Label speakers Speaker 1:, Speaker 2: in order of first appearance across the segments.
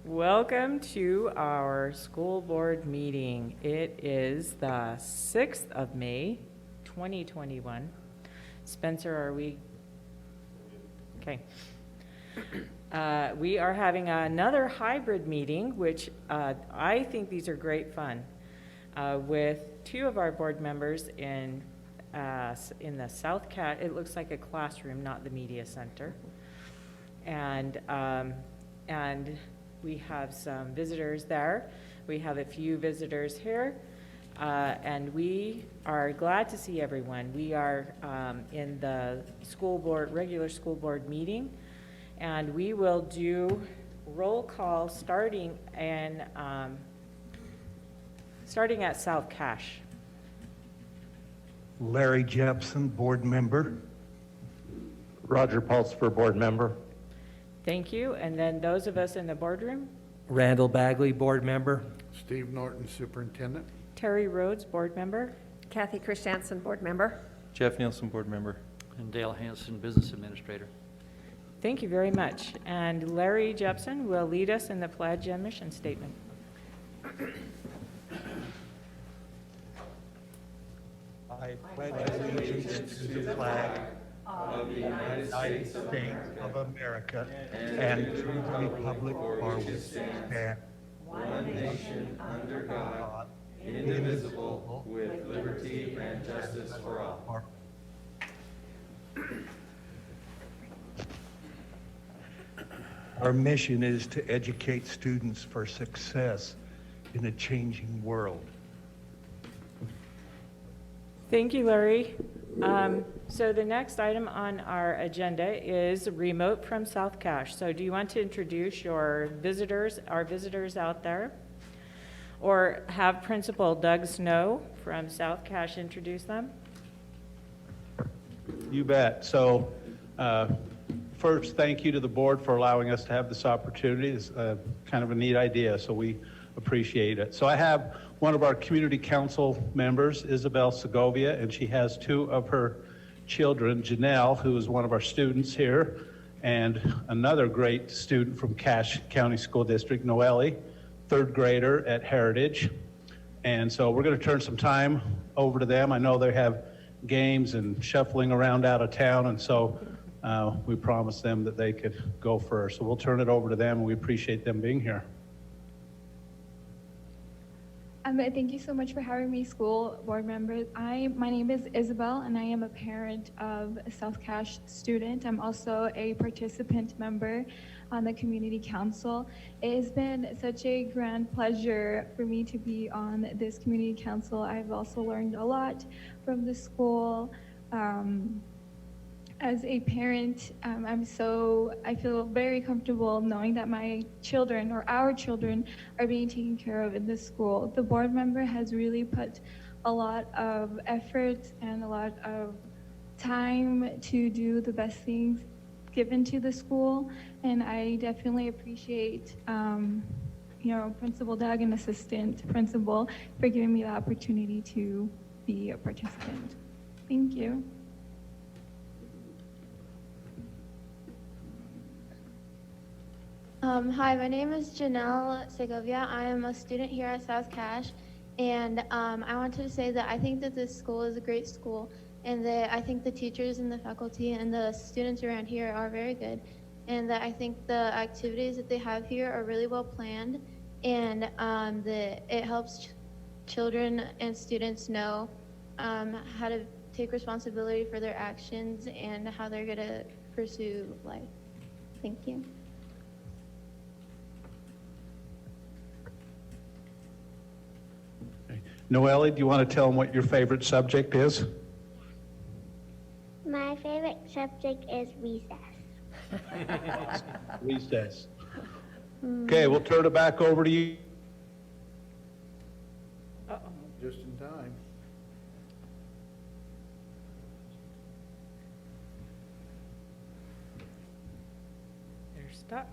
Speaker 1: Welcome to our school board meeting. It is the 6th of May, 2021. Spencer, are we? Okay. We are having another hybrid meeting, which I think these are great fun, with two of our board members in the South Cat. It looks like a classroom, not the media center. And we have some visitors there. We have a few visitors here, and we are glad to see everyone. We are in the regular school board meeting, and we will do roll call starting at South Cache.
Speaker 2: Larry Jepson, board member.
Speaker 3: Roger Pulsifer, board member.
Speaker 1: Thank you. And then those of us in the boardroom,
Speaker 4: Randall Bagley, board member.
Speaker 5: Steve Norton, superintendent.
Speaker 1: Terry Rhodes, board member.
Speaker 6: Kathy Christiansen, board member.
Speaker 7: Jeff Nielsen, board member.
Speaker 8: And Dale Hanson, business administrator.
Speaker 1: Thank you very much. And Larry Jepson will lead us in the pledge and mission statement.
Speaker 2: I pledge allegiance to the flag of the United States of America and to the republic for which it stands, one nation under God, indivisible, with liberty and justice for all. Our mission is to educate students for success in a changing world.
Speaker 1: Thank you, Larry. So the next item on our agenda is remote from South Cache. So do you want to introduce our visitors out there? Or have Principal Doug Snow from South Cache introduce them?
Speaker 9: You bet. So first, thank you to the board for allowing us to have this opportunity. It's kind of a neat idea, so we appreciate it. So I have one of our community council members, Isabel Segovia, and she has two of her children, Janelle, who is one of our students here, and another great student from Cache County School District, Noelle, third grader at Heritage. And so we're going to turn some time over to them. I know they have games and shuffling around out of town, and so we promised them that they could go first. So we'll turn it over to them, and we appreciate them being here.
Speaker 10: Thank you so much for having me, school board members. My name is Isabel, and I am a parent of a South Cache student. I'm also a participant member on the community council. It has been such a grand pleasure for me to be on this community council. I've also learned a lot from the school. As a parent, I feel very comfortable knowing that my children or our children are being taken care of in this school. The board member has really put a lot of effort and a lot of time to do the best things given to the school, and I definitely appreciate Principal Doug and Assistant Principal for giving me the opportunity to be a participant. Thank you.
Speaker 11: Hi, my name is Janelle Segovia. I am a student here at South Cache, and I wanted to say that I think that this school is a great school, and that I think the teachers and the faculty and the students around here are very good, and that I think the activities that they have here are really well planned, and that it helps children and students know how to take responsibility for their actions and how they're going to pursue life. Thank you.
Speaker 9: Noelle, do you want to tell them what your favorite subject is?
Speaker 12: My favorite subject is recess.
Speaker 9: Recess. Okay, we'll turn it back over to you.
Speaker 5: Just in time.
Speaker 1: They're stuck.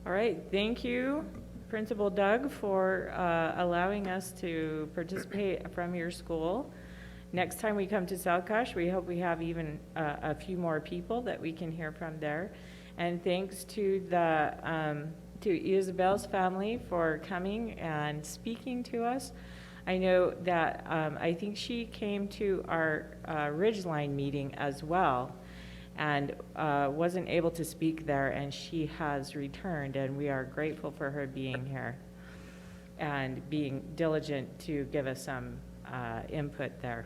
Speaker 1: All right, thank you. Principal Doug, for allowing us to participate from your school. Next time we come to South Cache, we hope we have even a few more people that we can hear from there. And thanks to to Isabel's family for coming and speaking to us. I know that I think she came to our Ridgeline meeting as well, and wasn't able to speak there, and she has returned, and we are grateful for her being here and being diligent to give us some input there.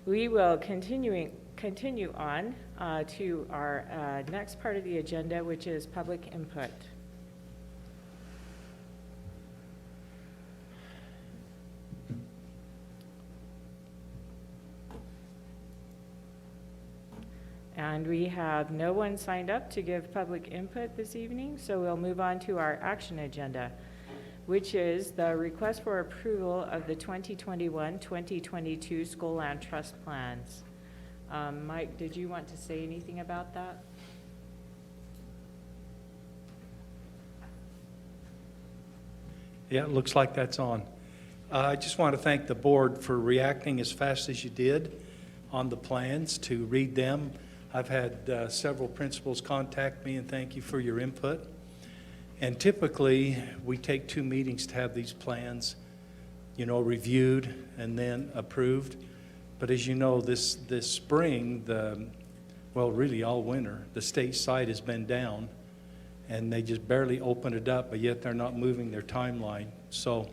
Speaker 1: We will continue on to our next part of the agenda, which is public input. And we have no one signed up to give public input this evening, so we'll move on to our action agenda, which is the request for approval of the 2021-2022 School Land Trust Plans. Mike, did you want to say anything about that?
Speaker 4: Yeah, it looks like that's on. I just want to thank the board for reacting as fast as you did on the plans, to read them. I've had several principals contact me and thank you for your input. And typically, we take 2 meetings to have these plans, reviewed and then approved. But as you know, this spring, really all winter, the state site has been down, and they just barely opened it up, but yet they're not moving their timeline. So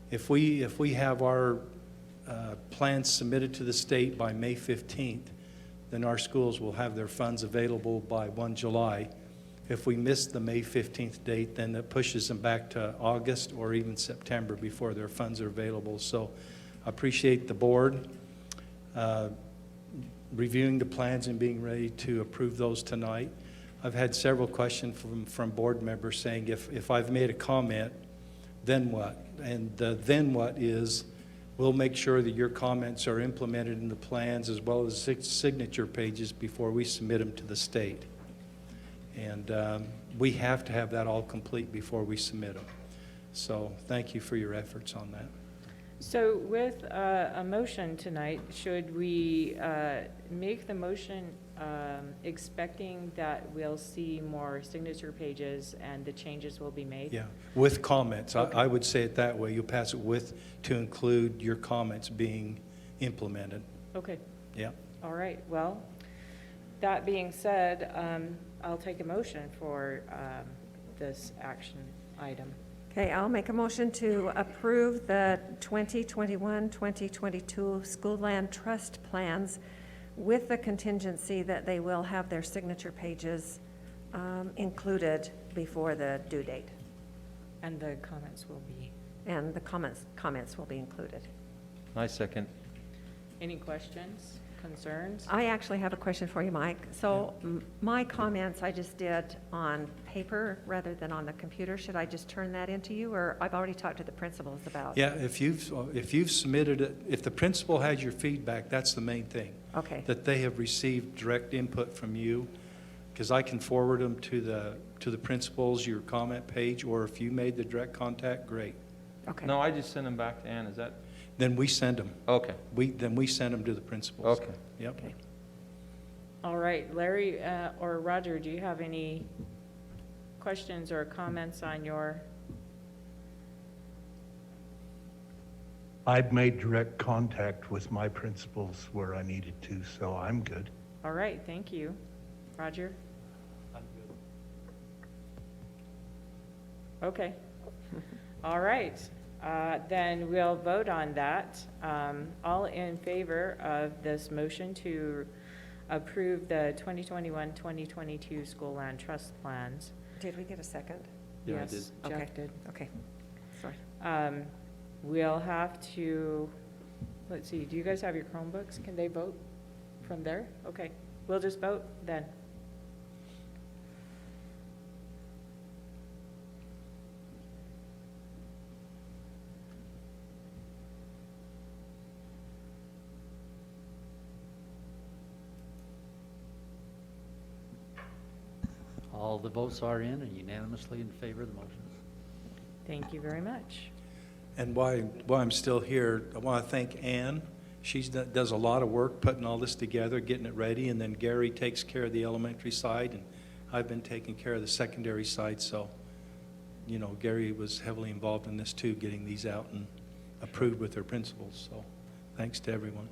Speaker 4: if we have our plans submitted to the state by May 15th, then our schools will have their funds available by 1 July. If we miss the May 15th date, then that pushes them back to August or even September before their funds are available. So I appreciate the board reviewing the plans and being ready to approve those tonight. I've had several questions from board members saying, if I've made a comment, then what? And the then what is, we'll make sure that your comments are implemented in the plans as well as signature pages before we submit them to the state. And we have to have that all complete before we submit them. So thank you for your efforts on that.
Speaker 1: So with a motion tonight, should we make the motion expecting that we'll see more signature pages and the changes will be made?
Speaker 4: Yeah, with comments.
Speaker 1: Okay.
Speaker 4: I would say it that way. You pass it with to include your comments being implemented.
Speaker 1: Okay.
Speaker 4: Yeah.
Speaker 1: All right. Well, that being said, I'll take a motion for this action item.
Speaker 6: Okay, I'll make a motion to approve the 2021-2022 School Land Trust Plans with the contingency that they will have their signature pages included before the due date.
Speaker 1: And the comments will be.
Speaker 6: And the comments will be included.
Speaker 3: I second.
Speaker 1: Any questions, concerns?
Speaker 6: I actually have a question for you, Mike. So my comments I just did on paper rather than on the computer. Should I just turn that into you, or I've already talked to the principals about?
Speaker 4: Yeah, if you've submitted it, if the principal has your feedback, that's the main thing.
Speaker 6: Okay.
Speaker 4: That they have received direct input from you, because I can forward them to the principals, your comment page, or if you made the direct contact, great.
Speaker 6: Okay.
Speaker 3: No, I just send them back to Ann. Is that?
Speaker 4: Then we send them.
Speaker 3: Okay.
Speaker 4: Then we send them to the principals.
Speaker 3: Okay.
Speaker 4: Yep.
Speaker 6: Okay.
Speaker 1: All right, Larry or Roger, do you have any questions or comments on your?
Speaker 2: I've made direct contact with my principals where I needed to, so I'm good.
Speaker 1: All right, thank you. Roger? Okay. All right, then we'll vote on that. All in favor of this motion to approve the 2021-2022 School Land Trust Plans?
Speaker 6: Did we get a second?
Speaker 3: Yeah, I
Speaker 1: Yes,
Speaker 6: Okay.
Speaker 1: Jeff did.
Speaker 6: Okay. Sorry.
Speaker 1: We'll have to, let's see, do you guys have your Chromebooks? Can they vote from there? Okay, we'll just vote then.
Speaker 8: All the votes are in and unanimously in favor of the motion.
Speaker 1: Thank you very much.
Speaker 4: And while I'm still here, I want to thank Ann. She does a lot of work putting all this together, getting it ready, and then Gary takes care of the elementary side, and I've been taking care of the secondary side, so, you know, Gary was heavily involved in this too, getting these out and approved with their principals, so thanks to everyone.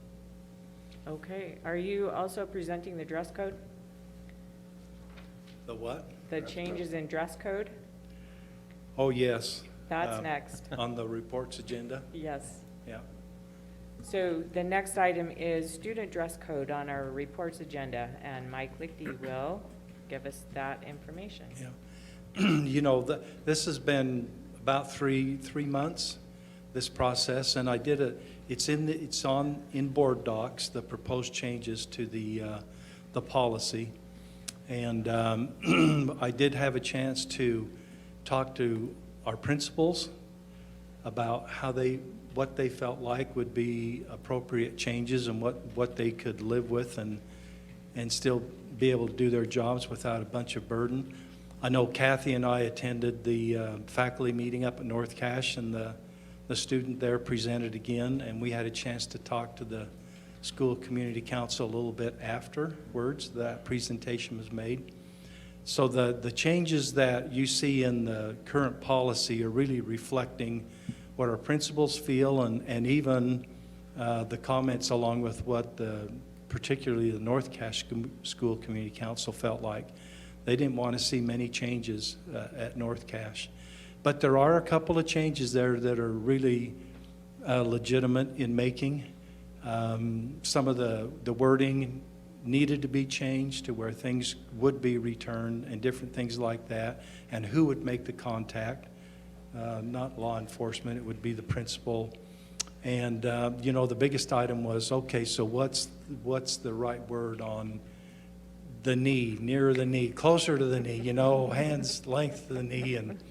Speaker 1: Okay, are you also presenting the dress code?
Speaker 4: The what?
Speaker 1: The changes in dress code?
Speaker 4: Oh, yes.
Speaker 1: That's next.
Speaker 4: On the reports agenda,
Speaker 1: Yes.
Speaker 4: yeah.
Speaker 1: So the next item is student dress code on our reports agenda, and Mike Lichty will give us that information.
Speaker 4: Yeah. You know, this has been about three months, this process, and I did it's in board docs, the proposed changes to the policy. And I did have a chance to talk to our principals about what they felt like would be appropriate changes and what they could live with and still be able to do their jobs without a bunch of burden. I know Kathy and I attended the faculty meeting up at North Cache, and the student there presented again, and we had a chance to talk to the school community council a little bit afterwards that presentation was made. So the changes that you see in the current policy are really reflecting what our principals feel, and even the comments along with what particularly the North Cache School Community Council felt like. They didn't want to see many changes at North Cache. But there are a couple of changes there that are really legitimate in making. Some of the wording needed to be changed to where things would be returned and different things like that, and who would make the contact. Not law enforcement, it would be the principal. And you know, the biggest item was, okay, so what's the right word on the knee, nearer the knee, closer to the knee, you know, hands length to the knee, and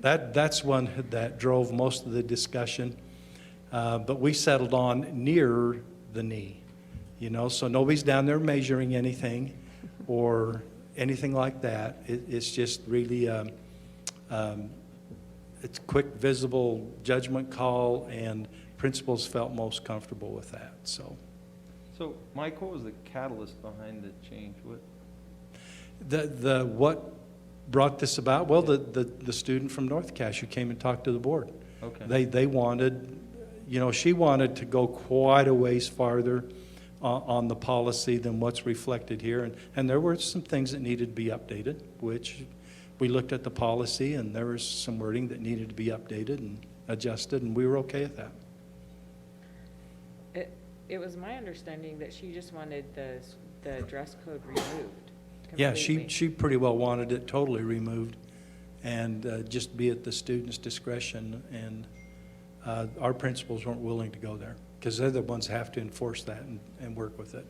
Speaker 4: that's one that drove most of the discussion. But we settled on near the knee, you know, so nobody's down there measuring anything or anything like that. It's just really it's quick, visible judgment call, and principals felt most comfortable with that. So
Speaker 3: Mike, what was the catalyst behind the change?
Speaker 4: what brought this about? Well, the student from North Cache who came and talked to the board.
Speaker 3: Okay.
Speaker 4: They wanted, you know, she wanted to go quite a ways farther on the policy than what's reflected here, and there were some things that needed to be updated, which we looked at the policy, and there was some wording that needed to be updated and adjusted, and we were okay with that.
Speaker 1: It was my understanding that she just wanted the dress code removed
Speaker 4: Yeah,
Speaker 1: completely.
Speaker 4: she pretty well wanted it totally removed and just be at the student's discretion, and our principals weren't willing to go there because they're the ones that have to enforce that and work with it.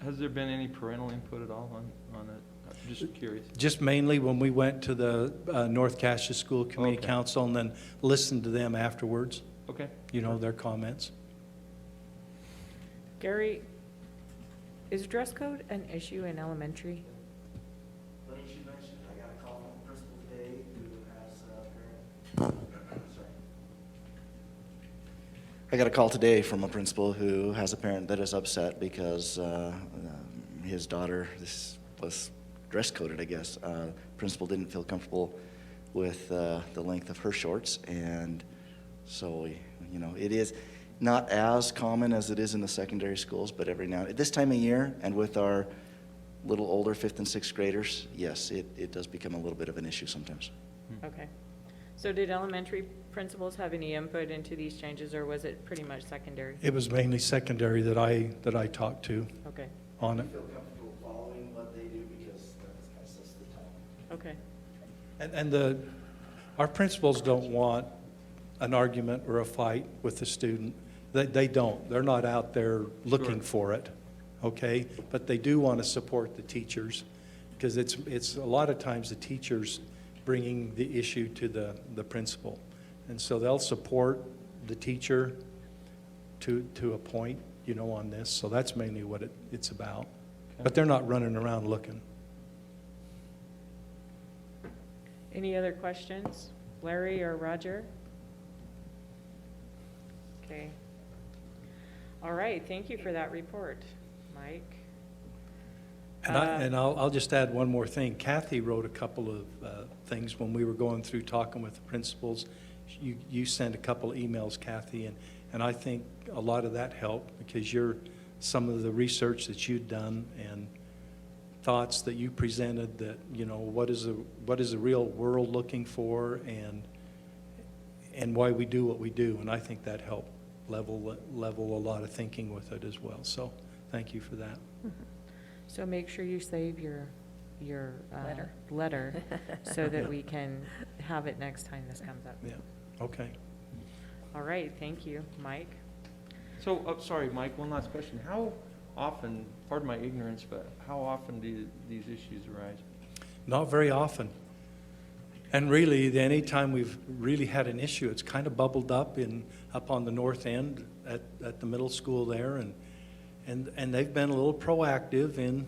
Speaker 3: Has there been any parental input at all on it? I'm just curious.
Speaker 4: Just mainly when we went to the North Cache School Community
Speaker 3: Okay.
Speaker 4: Council and then listened to them afterwards,
Speaker 3: Okay.
Speaker 4: you know, their comments.
Speaker 1: Gary, is dress code an issue in elementary?
Speaker 7: Funny you should mention, I got a call from the principal today who has a parent. Sorry. I got a call today from a principal who has a parent that is upset because his daughter, this was dress coded, I guess. Principal didn't feel comfortable with the length of her shorts, and so, you know, it is not as common as it is in the secondary schools, but every now and at this time of year, and with our little older 5th and 6th graders, yes, it does become a little bit of an issue sometimes.
Speaker 1: Okay. So did elementary principals have any input into these changes, or was it pretty much secondary?
Speaker 4: It was mainly secondary that I talked to
Speaker 1: Okay,
Speaker 4: on it.
Speaker 7: I feel comfortable following what they do because that kind of sets the tone.
Speaker 1: okay.
Speaker 4: And our principals don't want an argument or a fight with the student. They don't. They're not out there looking for it, okay? But they do want to support the teachers because it's a lot of times the teachers bringing the issue to the principal. And so they'll support the teacher to a point, you know, on this. So that's mainly what it's about. But they're not running around looking.
Speaker 1: Any other questions? Larry or Roger? Okay. All right, thank you for that report, Mike.
Speaker 4: And I'll just add one more thing. Kathy wrote a couple of things when we were going through talking with the principals. You sent a couple of emails, Kathy, and I think a lot of that helped because some of the research that you'd done and thoughts that you presented that, what is the real world looking for and why we do what we do. And I think that helped level a lot of thinking with it as well. So thank you for that.
Speaker 1: So make sure you save your letter so that we can have it next time this comes up.
Speaker 4: Yeah, okay.
Speaker 1: All right, thank you, Mike.
Speaker 3: So, sorry, Mike, one last question. How often, pardon my ignorance, but how often do these issues arise?
Speaker 4: Not very often. And really, anytime we've really had an issue, it's kind of bubbled up on the north end at the middle school there, and they've been a little proactive in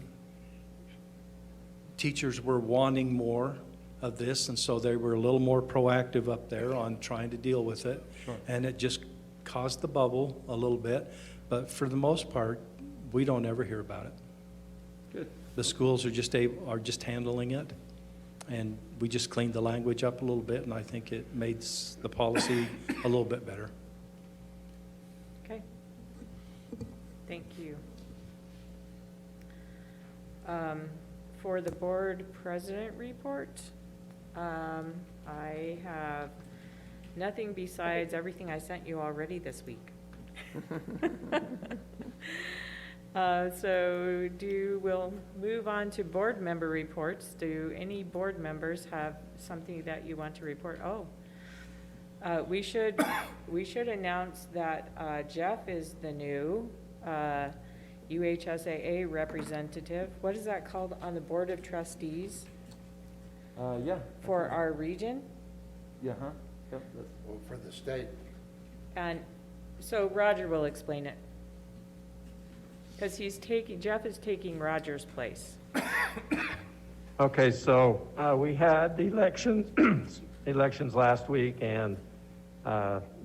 Speaker 4: teachers were wanting more of this, and so they were a little more proactive up there on trying to deal with it.
Speaker 3: Sure.
Speaker 4: And it just caused the bubble a little bit, but for the most part, we don't ever hear about it.
Speaker 3: Good.
Speaker 4: The schools are just handling it, and we just cleaned the language up a little bit, and I think it made the policy a little bit better.
Speaker 1: Okay. Thank you. For the board president report, I have nothing besides everything I sent you already this week. So we'll move on to board member reports. Do any board members have something that you want to report? We should announce that Jeff is the new UHSAA representative. What is that called on the Board of Trustees
Speaker 3: Yeah.
Speaker 1: for our region?
Speaker 3: Yeah, huh? Yep,
Speaker 5: Well, for the state.
Speaker 1: And so Roger will explain it. Because Jeff is taking Roger's place.
Speaker 13: Okay, so we had elections last week, and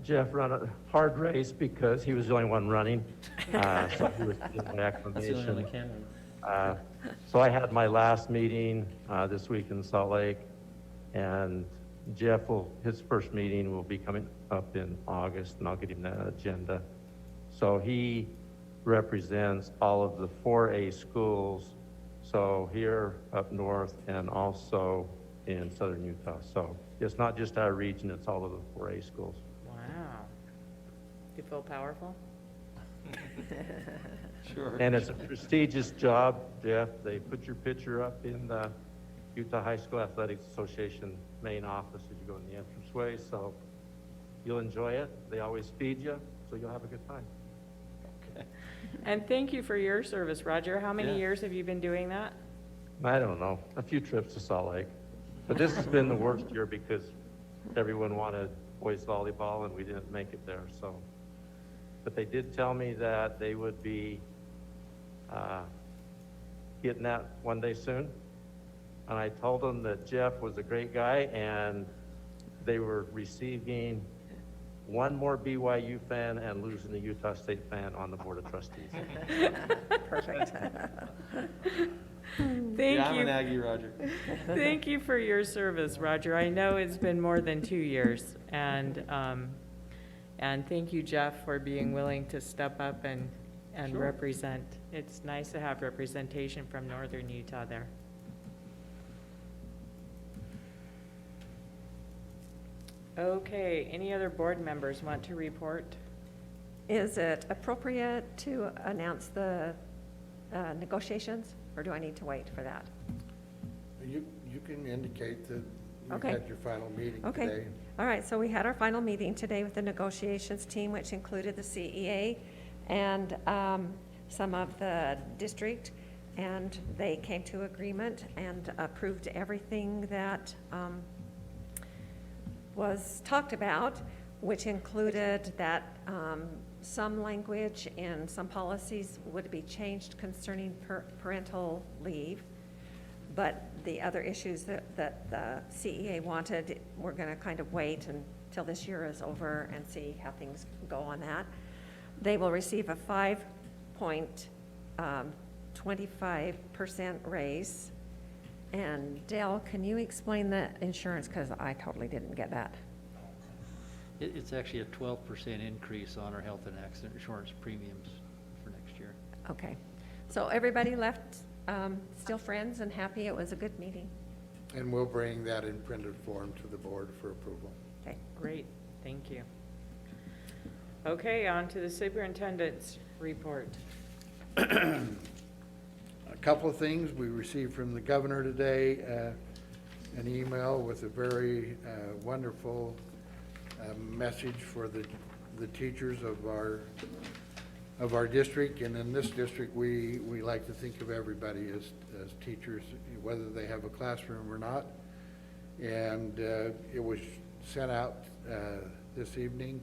Speaker 13: Jeff ran a hard race because he was the only one running. So he was getting my acclamation. So I had my last meeting this week in Salt Lake, and his first meeting will be coming up in August, and I'll get him that agenda. So he represents all of the 4A schools, so here up north and also in southern Utah. So it's not just our region, it's all of the 4A schools.
Speaker 1: Wow. Do you feel powerful?
Speaker 3: Sure.
Speaker 13: And it's a prestigious job, Jeff. They put your picture up in the Utah High School Athletics Association main office as you go in the entranceway, so you'll enjoy it. They always feed you, so you'll have a good time.
Speaker 3: Okay.
Speaker 1: And thank you for your service, Roger. How many years have you been doing that?
Speaker 13: I don't know, a few trips to Salt Lake. But this has been the worst year because everyone wanted boys volleyball and we didn't make it there, so. But they did tell me that they would be getting that one day soon. And I told them that Jeff was a great guy and they were receiving one more BYU fan and losing a Utah State fan on the Board of Trustees.
Speaker 6: Perfect.
Speaker 1: Thank
Speaker 3: I'm
Speaker 1: you.
Speaker 3: an Aggie, Roger.
Speaker 1: Thank you for your service, Roger. I know it's been more than 2 years, and thank you, Jeff, for being willing to step up and
Speaker 3: Sure.
Speaker 1: represent. It's nice to have representation from northern Utah there. Okay, any other board members want to report?
Speaker 6: Is it appropriate to announce the negotiations, or do I need to wait for that?
Speaker 5: You can indicate that you
Speaker 6: Okay.
Speaker 5: had your final meeting
Speaker 6: Okay.
Speaker 5: today.
Speaker 6: All right, so we had our final meeting today with the negotiations team, which included the CEA and some of the district, and they came to agreement and approved everything that was talked about, which included that some language and some policies would be changed concerning parental leave, But the other issues that the CEA wanted, we're going to kind of wait until this year is over and see how things go on that. They will receive a 5.25% raise. And Dale, can you explain the insurance, because I totally didn't get that.
Speaker 8: It's actually a 12% increase on our health and accident insurance premiums for next year.
Speaker 6: Okay, so everybody left still friends and happy. It was a good meeting.
Speaker 5: And we'll bring that in printed form to the board for approval.
Speaker 6: Okay.
Speaker 1: Great, thank you. Okay, on to the superintendent's report.
Speaker 5: A couple of things. We received from the governor today an email with a very wonderful message for the teachers of our district. And in this district, we like to think of everybody as teachers, whether they have a classroom or not. And it was sent out this evening.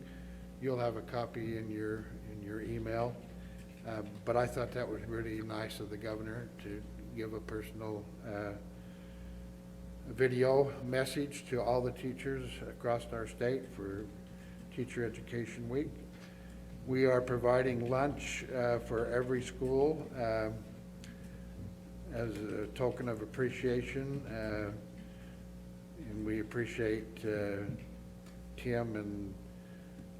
Speaker 5: You'll have a copy in your email. But I thought that was really nice of the governor to give a personal video message to all the teachers across our state for Teacher Education Week. We are providing lunch for every school as a token of appreciation, and we appreciate Tim and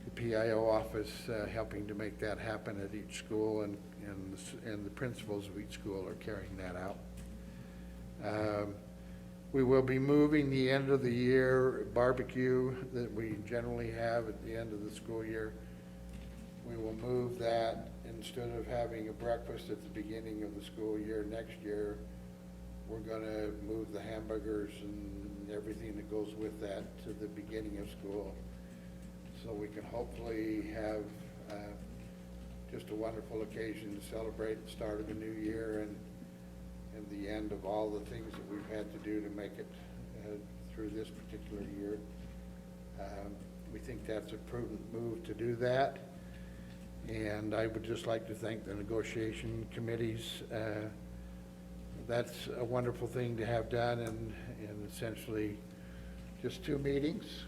Speaker 5: the PIO office helping to make that happen at each school, and the principals of each school are carrying that out. We will be moving the end of the year barbecue that we generally have at the end of the school year. We will move that. Instead of having a breakfast at the beginning of the school year next year, we're going to move the hamburgers and everything that goes with that to the beginning of school, so we can hopefully have just a wonderful occasion to celebrate the start of a new year and the end of all the things that we've had to do to make it through this particular year. We think that's a prudent move to do that. And I would just like to thank the negotiation committees. That's a wonderful thing to have done, and essentially just 2 meetings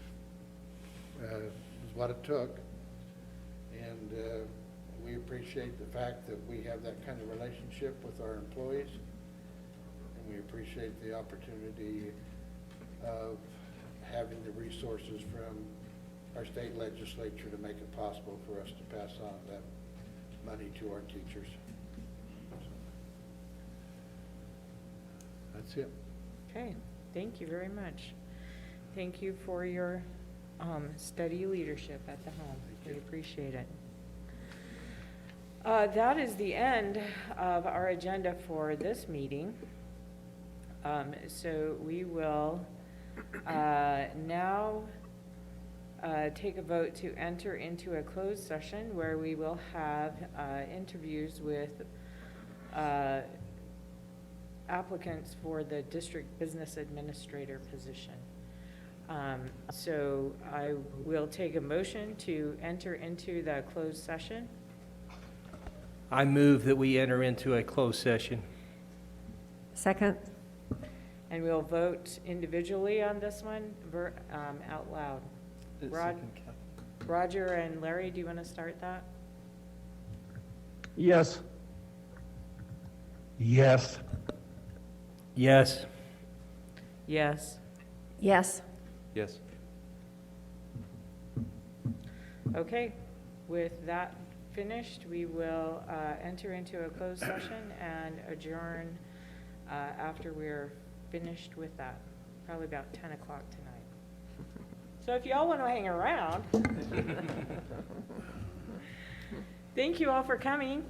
Speaker 5: is what it took. And we appreciate the fact that we have that kind of relationship with our employees. And we appreciate the opportunity of having the resources from our state legislature to make it possible for us to pass on that money to our teachers. That's it.
Speaker 1: Okay, thank you very much. Thank you for your steady leadership at the home. We appreciate it. That is the end of our agenda for this meeting. So we will now take a vote to enter into a closed session where we will have interviews with applicants for the district business administrator position. So I will take a motion to enter into the closed session.
Speaker 14: I move that we enter into a closed session.
Speaker 6: Second.
Speaker 1: And we'll vote individually on this one out loud. Roger and Larry, do you want to start that?
Speaker 9: Yes. Yes.
Speaker 14: Yes.
Speaker 1: Yes.
Speaker 6: Yes.
Speaker 3: Yes.
Speaker 1: Okay, with that finished, we will enter into a closed session and adjourn after we're finished with that, probably about 10 o'clock tonight. So if y'all want to hang around, thank you all for coming.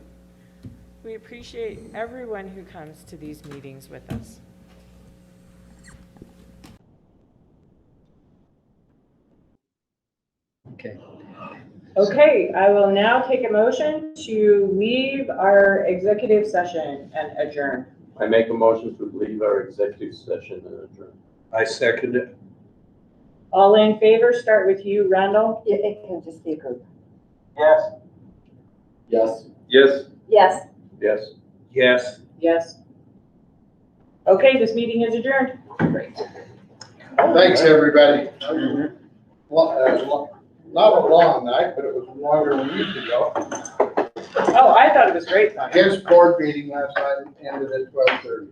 Speaker 1: We appreciate everyone who comes to these meetings with us.
Speaker 14: Okay.
Speaker 1: Okay, I will now take a motion to leave our executive session and adjourn.
Speaker 13: I make a motion to leave our executive session and adjourn.
Speaker 9: I second it.
Speaker 1: All in favor, start with you, Randall.
Speaker 15: It can just be a group.
Speaker 13: Yes. Yes. Yes.
Speaker 15: Yes.
Speaker 13: Yes.
Speaker 9: Yes.
Speaker 1: Yes. Okay, this meeting is adjourned. Great.
Speaker 5: Thanks, everybody. Not a long night, but it was longer than we usually go.
Speaker 1: Oh, I thought it was great fun.
Speaker 5: His board meeting last night ended at 12:30.